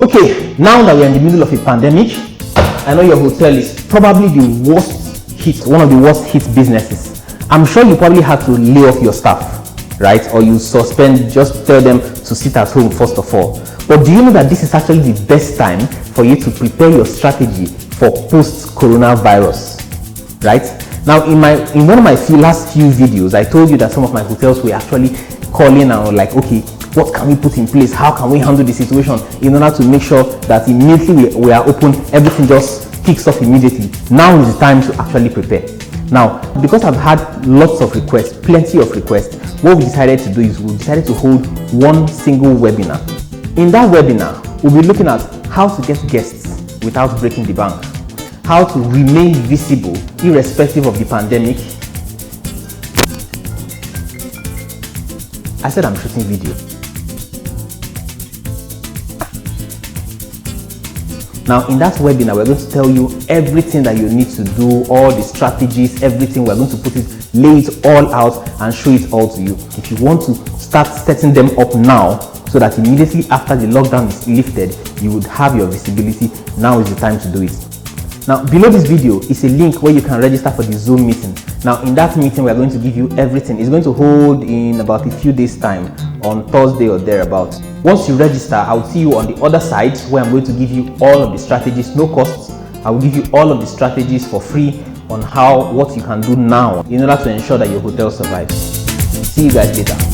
Okay, now that we're in the middle of a pandemic, I know your hotel is probably the worst hit, one of the worst hit businesses. I'm sure you probably had to lay off your staff, right? Or you suspend, just tell them to sit at home first of all. But do you know that this is actually the best time for you to prepare your strategy for post-coronavirus, right? Now, in one of my last few videos, I told you that some of my hotels were actually calling and were like, okay, what can we put in place? How can we handle the situation in order to make sure that immediately we are open, everything just kicks off immediately? Now is the time to actually prepare. Now, because I've had lots of requests, plenty of requests, what we decided to do is we decided to hold one single webinar. In that webinar, we'll be looking at how to get guests without breaking the bank, how to remain visible irrespective of the pandemic. I said I'm shooting video. Now, in that webinar, we're going to tell you everything that you need to do, all the strategies, everything. We're going to lay it all out and show it all to you. If you want to start setting them up now, so that immediately after the lockdown is lifted, you would have your visibility, now is the time to do it. Now, below this video is a link where you can register for the Zoom meeting. Now, in that meeting, we're going to give you everything. It's going to hold in about a few days' time, on Thursday or thereabouts. Once you register, I'll see you on the other side where I'm going to give you all of the strategies, no costs. I will give you all of the strategies for free on what you can do now in order to ensure that your hotel survives. See you guys later.